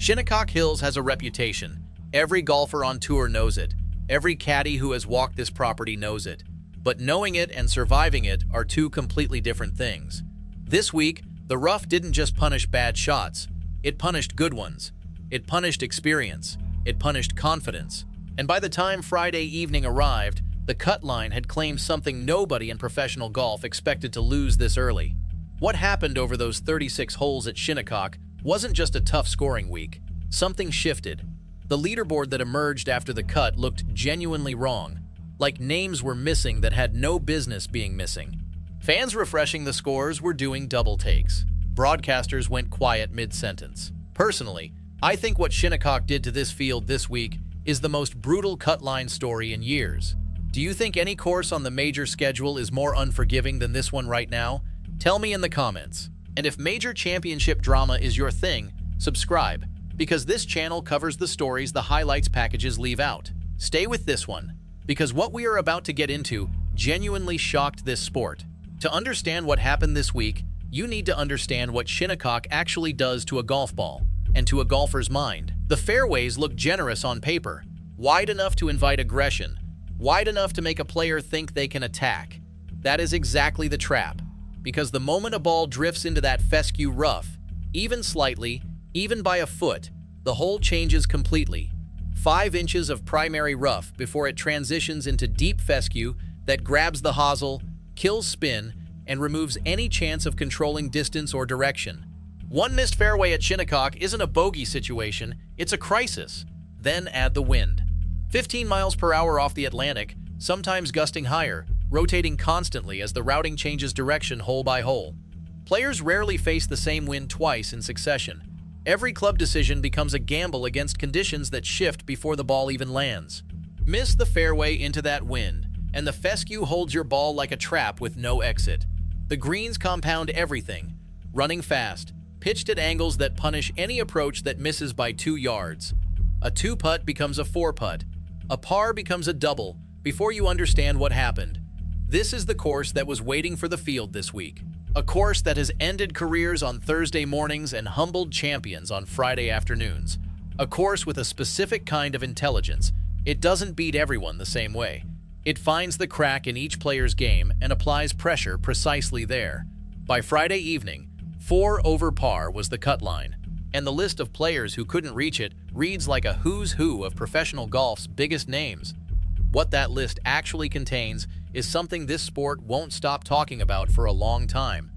Shinnecock Hills has a reputation. Every golfer on tour knows it. Every caddy who has walked this property knows it. But knowing it and surviving it are two completely different things. This week, the rough didn't just punish bad shots. It punished good ones. It punished experience. It punished confidence. And by the time Friday evening arrived, the cut line had claimed something nobody in professional golf expected to lose this early. What happened over those 36 holes at Shinnecock wasn't just a tough scoring week. Something shifted. The leaderboard that emerged after the cut looked genuinely wrong, like names were missing that had no business being missing. Fans refreshing the scores were doing double takes. Broadcasters went quiet mid-sentence. Personally, I think what Shinnecock did to this field this week is the most brutal cut line story in years. Do you think any course on the major schedule is more unforgiving than this one right now? Tell me in the comments. And if major championship drama is your thing, subscribe, because this channel covers the stories the highlights packages leave out. Stay with this one, because what we are about to get into genuinely shocked this sport. To understand what happened this week, you need to understand what Shinnecock actually does to a golf ball and to a golfer's mind. The fairways look generous on paper, wide enough to invite aggression, wide enough to make a player think they can attack. That is exactly the trap, because the moment a ball drifts into that fescue rough, even slightly, even by a foot, the hole changes completely. 5 inches of primary rough before it transitions into deep fescue that grabs the hosel, kills spin, and removes any chance of controlling distance or direction. One missed fairway at Shinnecock isn't a bogey situation, it's a crisis. Then add the wind. 15 miles per hour off the Atlantic, sometimes gusting higher, rotating constantly as the routing changes direction hole by hole. Players rarely face the same wind twice in succession. Every club decision becomes a gamble against conditions that shift before the ball even lands. Miss the fairway into that wind, and the fescue holds your ball like a trap with no exit. The greens compound everything, running fast, pitched at angles that punish any approach that misses by 2 yards. A 2-putt becomes a 4-putt. A par becomes a double before you understand what happened. This is the course that was waiting for the field this week. A course that has ended careers on Thursday mornings and humbled champions on Friday afternoons. A course with a specific kind of intelligence. It doesn't beat everyone the same way. It finds the crack in each player's game and applies pressure precisely there. By Friday evening, 4 over par was the cut line, and the list of players who couldn't reach it reads like a who's who of professional golf's biggest names. What that list actually contains is something this sport won't stop talking about for a long time.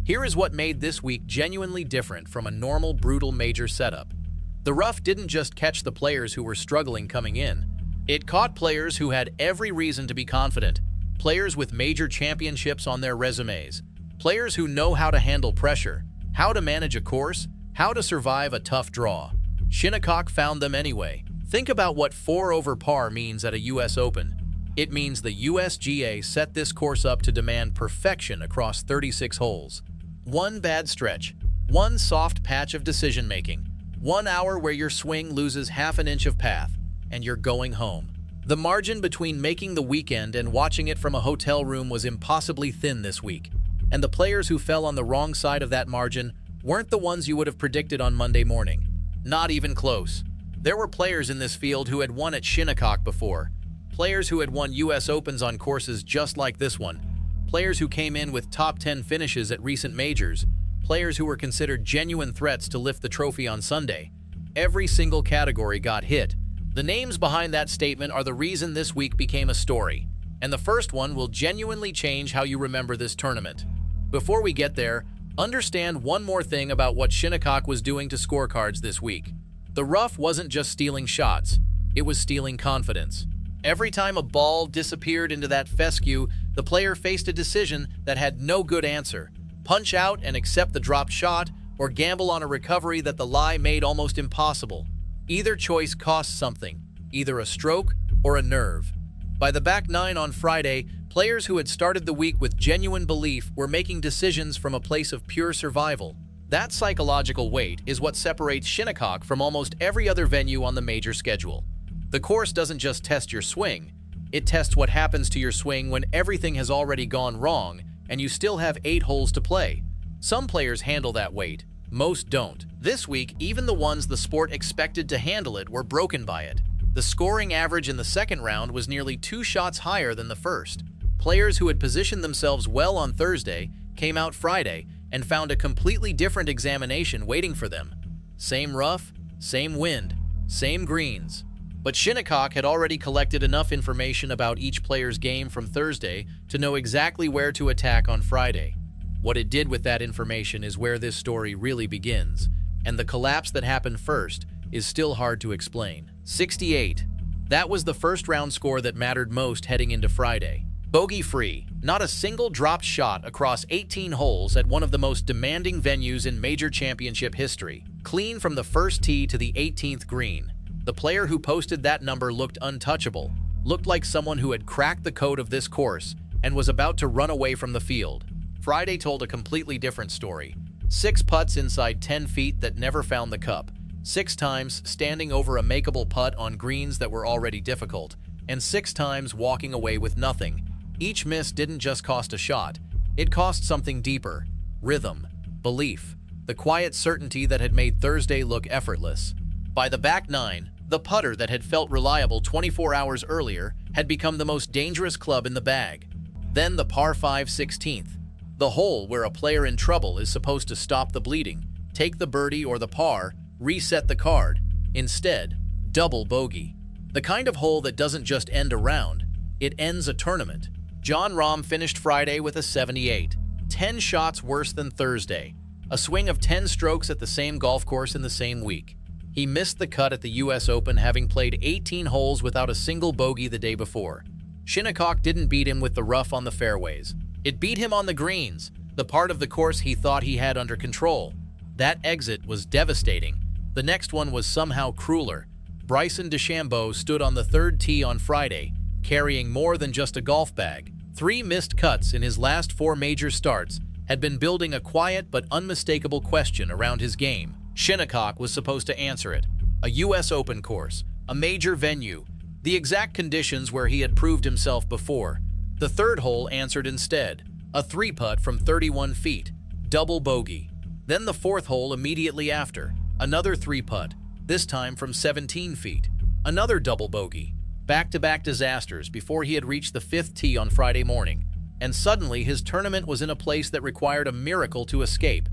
Here is what made this week genuinely different from a normal brutal major setup. The rough didn't just catch the players who were struggling coming in. It caught players who had every reason to be confident, players with major championships on their resumes, players who know how to handle pressure, how to manage a course, how to survive a tough draw. Shinnecock found them anyway. Think about what 4 over par means at a US Open. It means the USGA set this course up to demand perfection across 36 holes. One bad stretch, one soft patch of decision-making, 1 hour where your swing loses half an inch of path, and you're going home. The margin between making the weekend and watching it from a hotel room was impossibly thin this week, and the players who fell on the wrong side of that margin weren't the ones you would have predicted on Monday morning. Not even close. There were players in this field who had won at Shinnecock before, players who had won US Opens on courses just like this one, players who came in with top 10 finishes at recent majors, players who were considered genuine threats to lift the trophy on Sunday. Every single category got hit. The names behind that statement are the reason this week became a story, and the first one will genuinely change how you remember this tournament. Before we get there, understand one more thing about what Shinnecock was doing to scorecards this week. The rough wasn't just stealing shots, it was stealing confidence. Every time a ball disappeared into that fescue, the player faced a decision that had no good answer. Punch out and accept the dropped shot, or gamble on a recovery that the lie made almost impossible. Either choice cost something, either a stroke or a nerve. By the back 9 on Friday, players who had started the week with genuine belief were making decisions from a place of pure survival. That psychological weight is what separates Shinnecock from almost every other venue on the major schedule. The course doesn't just test your swing, it tests what happens to your swing when everything has already gone wrong and you still have 8 holes to play. Some players handle that weight, Most don't. This week, even the ones the sport expected to handle it were broken by it. The scoring average in the second round was nearly 2 shots higher than the first. Players who had positioned themselves well on Thursday came out Friday and found a completely different examination waiting for them. Same rough, same wind, same greens. But Shinnecock had already collected enough information about each player's game from Thursday to know exactly where to attack on Friday. What it did with that information is where this story really begins, and the collapse that happened first is still hard to explain. 68. That was the first round score that mattered most heading into Friday. Bogey-free, not a single dropped shot across 18 holes at one of the most demanding venues in major championship history. Clean from the first tee to the 18th green. The player who posted that number looked untouchable, looked like someone who had cracked the code of this course and was about to run away from the field. Friday told a completely different story. 6 putts inside 10 feet that never found the cup. 6 times standing over a makeable putt on greens that were already difficult, and 6 times walking away with nothing. Each miss didn't just cost a shot, it cost something deeper: rhythm, belief, the quiet certainty that had made Thursday look effortless. By the back 9, the putter that had felt reliable 24 hours earlier had become the most dangerous club in the bag. Then the par 5 16th, the hole where a player in trouble is supposed to stop the bleeding, take the birdie or the par, reset the card. Instead, double bogey. The kind of hole that doesn't just end a round, it ends a tournament. Jon Rahm finished Friday with a 78, 10 shots worse than Thursday, a swing of 10 strokes at the same golf course in the same week. He missed the cut at the US Open, having played 18 holes without a single bogey the day before. Shinnecock didn't beat him with the rough on the fairways. It beat him on the greens, the part of the course he thought he had under control. That exit was devastating. The next one was somehow crueler. Bryson DeChambeau stood on the 3rd tee on Friday, carrying more than just a golf bag. 3 missed cuts in his last 4 major starts had been building a quiet but unmistakable question around his game. Shinnecock was supposed to answer it. A US Open course, a major venue, the exact conditions where he had proved himself before. The 3rd hole answered instead, a 3-putt from 31 feet, double bogey. Then the 4th hole immediately after, another 3-putt, this time from 17 feet, another double bogey. Back-to-back disasters before he had reached the 5th tee on Friday morning, and suddenly his tournament was in a place that required a miracle to escape.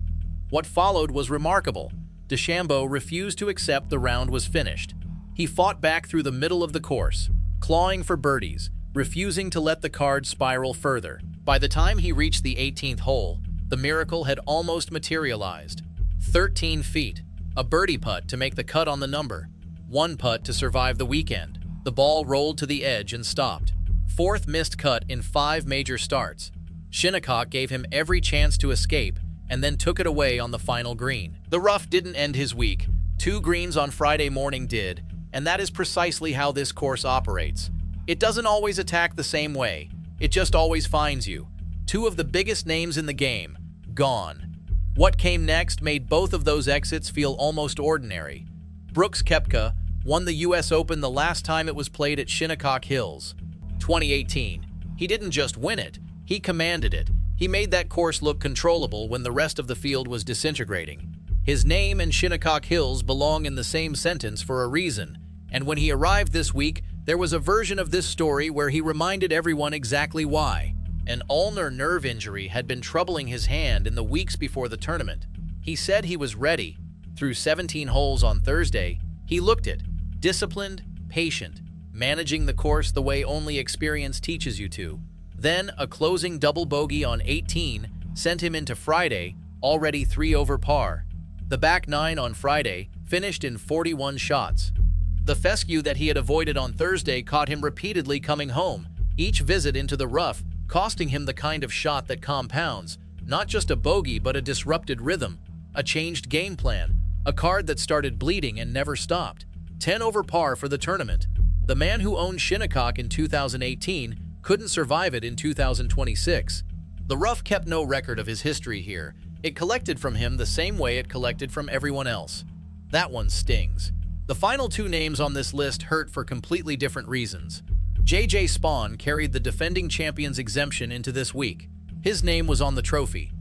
What followed was remarkable. DeChambeau refused to accept the round was finished. He fought back through the middle of the course, clawing for birdies, refusing to let the card spiral further. By the time he reached the 18th hole, the miracle had almost materialized. 13 feet, a birdie putt to make the cut on the number, 1 putt to survive the weekend. The ball rolled to the edge and stopped. 4th missed cut in 5 major starts. Shinnecock gave him every chance to escape and then took it away on the final green. The rough didn't end his week. 2 greens on Friday morning did, and that is precisely how this course operates. It doesn't always attack the same way. It just always finds you. 2 of the biggest names in the game, gone. What came next made both of those exits feel almost ordinary. Brooks Koepka won the US Open the last time it was played at Shinnecock Hills. 2018. He didn't just win it, he commanded it. He made that course look controllable when the rest of the field was disintegrating. His name and Shinnecock Hills belong in the same sentence for a reason, and when he arrived this week, there was a version of this story where he reminded everyone exactly why. An ulnar nerve injury had been troubling his hand in the weeks before the tournament. He said he was ready. Through 17 holes on Thursday, he looked it. Disciplined, patient, managing the course the way only experience teaches you to. Then, a closing double bogey on 18 sent him into Friday, already 3 over par. The back 9 on Friday finished in 41 shots. The fescue that he had avoided on Thursday caught him repeatedly coming home, each visit into the rough costing him the kind of shot that compounds, not just a bogey but a disrupted rhythm, a changed game plan, a card that started bleeding and never stopped. 10 over par for the tournament. The man who owned Shinnecock in 2018 couldn't survive it in 2026. The rough kept no record of his history here. It collected from him the same way it collected from everyone else. That one stings. The final 2 names on this list hurt for completely different reasons. JJ Spaun carried the defending champion's exemption into this week. His name was on the trophy.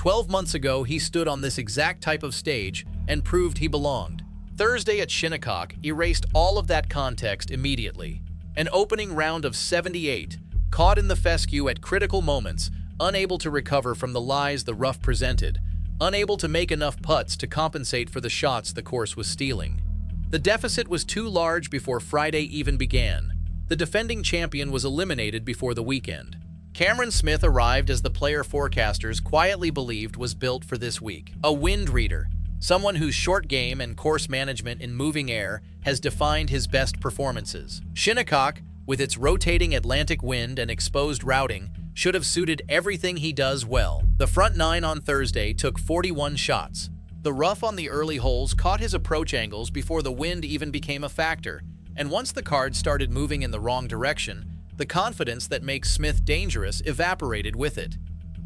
12 months ago, he stood on this exact type of stage and proved he belonged. Thursday at Shinnecock erased all of that context immediately. An opening round of 78, caught in the fescue at critical moments, unable to recover from the lies the rough presented, unable to make enough putts to compensate for the shots the course was stealing. The deficit was too large before Friday even began. The defending champion was eliminated before the weekend. Cameron Smith arrived as the player forecasters quietly believed was built for this week. A wind reader, someone whose short game and course management in moving air has defined his best performances. Shinnecock, with its rotating Atlantic wind and exposed routing, should have suited everything he does well. The front nine on Thursday took 41 shots. The rough on the early holes caught his approach angles before the wind even became a factor, and once the cards started moving in the wrong direction, the confidence that makes Smith dangerous evaporated with it.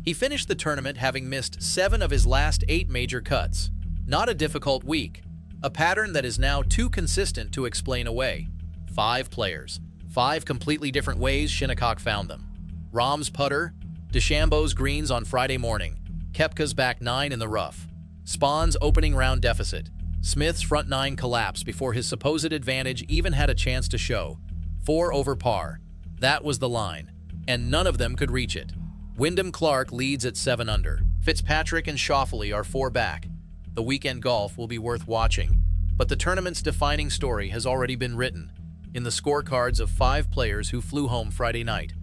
He finished the tournament having missed 7 of his last 8 major cuts. Not a difficult week, a pattern that is now too consistent to explain away. 5 players, 5 completely different ways Shinnecock found them. Rahm's putter, DeChambeau's greens on Friday morning, Koepka's back 9 in the rough, Spaun's opening round deficit, Smith's front 9 collapse before his supposed advantage even had a chance to show. 4 over par. That was the line, and none of them could reach it. Wyndham Clark leads at 7 under. Fitzpatrick and Schauffele are 4 back. The weekend golf will be worth watching, but the tournament's defining story has already been written in the scorecards of 5 players who flew home Friday night.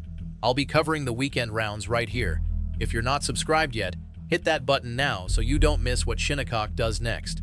I'll be covering the weekend rounds right here. If you're not subscribed yet, hit that button now so you don't miss what Shinnecock does next.